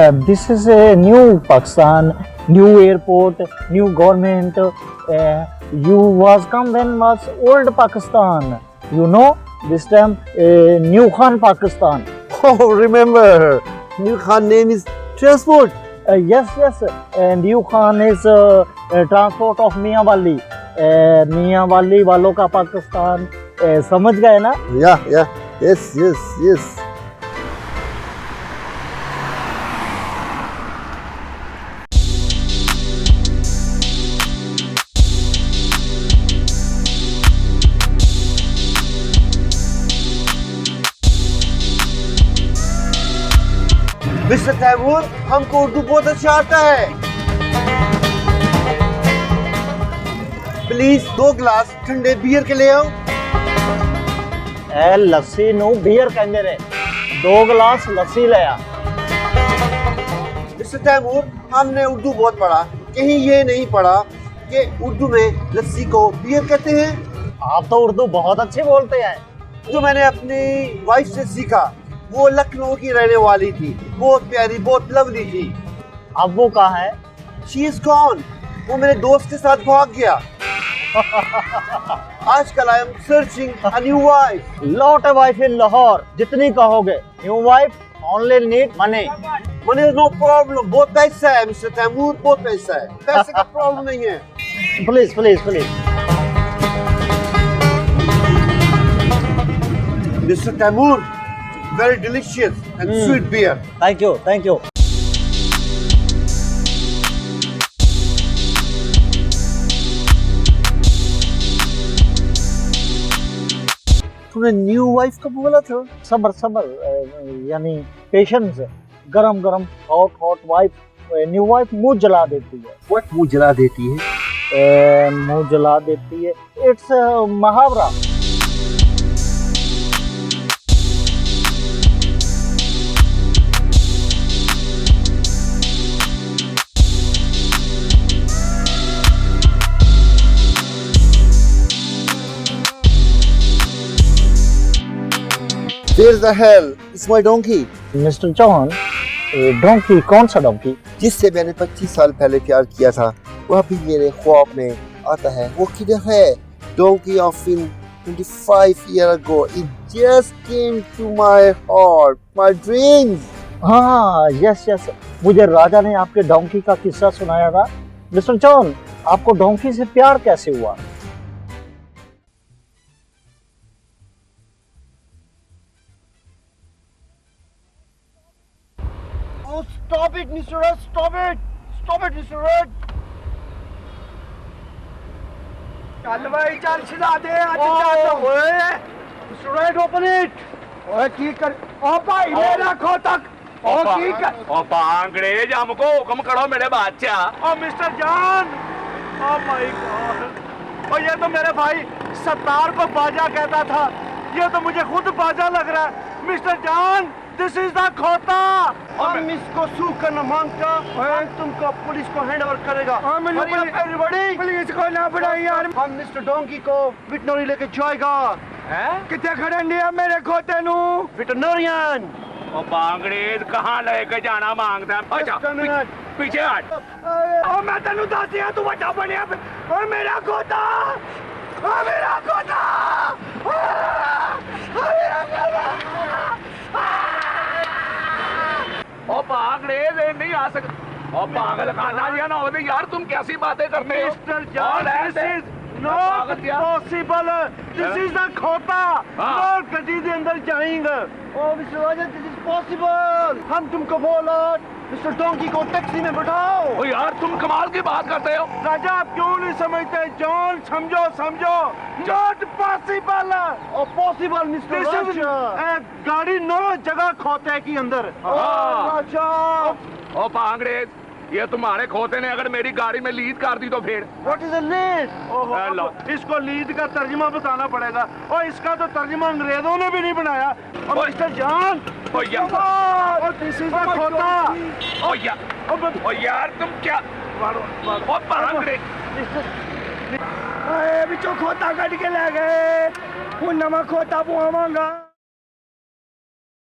This is a new Pakistan, new airport, new government. You was come when was old Pakistan. You know, this time new Khan Pakistan. Oh, remember, New Khan name is transport. Yes, yes. New Khan is transport of Mian Wali. मियाँ वाली वालों का पाकिस्तान. समझ गए ना? Yeah, yeah, yes, yes, yes. Mister Taimur, हमको उर्दू बहुत अच्छा आता है. प्लीज 2 गिलास ठंडे बियर के ले आओ. लस्सी नू बियर कहंदे ने. 2 गिलास लस्सी ले आ. मिस्टर तैमूर, हमने उर्दू बहुत पढ़ा, कहीं ये नहीं पढ़ा कि उर्दू में लस्सी को बियर कहते हैं. आप तो उर्दू बहुत अच्छी बोलते हैं. जो मैंने अपनी वाइफ से सीखा, वो लखनऊ की रहने वाली थी, बहुत प्यारी, बहुत लवली थी. अब वो कहाँ है? She is gone. वो मेरे दोस्त के साथ भाग गया. आजकल I am searching a new wife. Lot a wife in Lahore. जितनी कहोगे. New wife only need money. Money is no problem. बहुत पैसा है मिस्टर तैमूर, बहुत पैसा है. पैसे का प्रॉब्लम नहीं है. Please please please. Mister Taimur, very delicious and sweet beer. Thank you thank you. तूने न्यू वाइफ कब बोला था? सबर सबर यानी पेशेंस. गरम गरम hot hot wife. New wife मुंह जला देती है. What मुंह जला देती है? मुंह जला देती है. इट्स मुहावरा. Where's the hell is my donkey? Mister Chauhan, donkey कौन सा डोंकी? जिससे मैंने 25 साल पहले प्यार किया था, वह भी मेरे ख्वाब में आता है. वो किधर है? Donkey of in 25 years ago. It just came to my heart, my dreams. हाँ यस यस. मुझे राजा ने आपके डोंकी का किस्सा सुनाया था. मिस्टर चौहान, आपको डोंकी से प्यार कैसे हुआ? Oh, stop it, Mr. Red! Stop it! Stop it, Mr. Red! चल भाई चल छिला दे. आज चल ओए. Mr. Red, open it! ओए की कर. ओ भाई मेरा खो तक. ओ की कर. ओ अंग्रेज, हमको हुक्म करो मेरे बादशाह. ओ मिस्टर जान. Oh my God. ओ ये तो मेरे भाई सत्तार को बाजा कहता था, ये तो मुझे खुद बाजा लग रहा है. Mister John, this is the खोता. हम इसको सूख कर न मांगता, हम तुमको पुलिस को हैंड ओवर करेगा. एवरीबॉडी पुलिस को ना बुलाइए यार. हम मिस्टर डोंकी को वेटरनरी लेके जाएगा. कितने खड़े दिया मेरे खोते नु. वेटरनरियन. ओ अंग्रेज कहाँ लेके जाना मांगता है? अच्छा पीछे हट. ओ मैं तेनू दस दिया, तू बड़ा बनया. ओ मेरा खोता. ओ मेरा खोता. ओ मेरा खोता. ओ अंग्रेज नहीं आ सकते. ओ पागल खाना दिया ना होते यार. तुम कैसी बातें करते हो? Mister John, this is not possible. This is the खोता. और गड्डी के अंदर जाएंगे. Oh mister Raja, this is possible. हम तुमको बोला मिस्टर डोंकी को टैक्सी में बैठाओ. ओ यार तुम कमाल की बात करते हो. राजा आप क्यों नहीं समझते? जॉन समझो समझो. Not possible. Oh possible mister Raja. गाड़ी 9 जगह खोते की अंदर. राजा. ओ अंग्रेज, ये तुम्हारे खोते ने अगर मेरी गाड़ी में लीड कर दी तो फिर? What is a lead? ओहो, इसको लीड का तर्जुमा बताना पड़ेगा. और इसका तो तर्जुमा अंग्रेजों ने भी नहीं बनाया. और मिस्टर जान, ओ यार, दिस इज द खोता. ओ यार तुम क्या? ओ अंग्रेज, बिचो खोता कट के ले गए. वो नवा खोता बुआवांगा.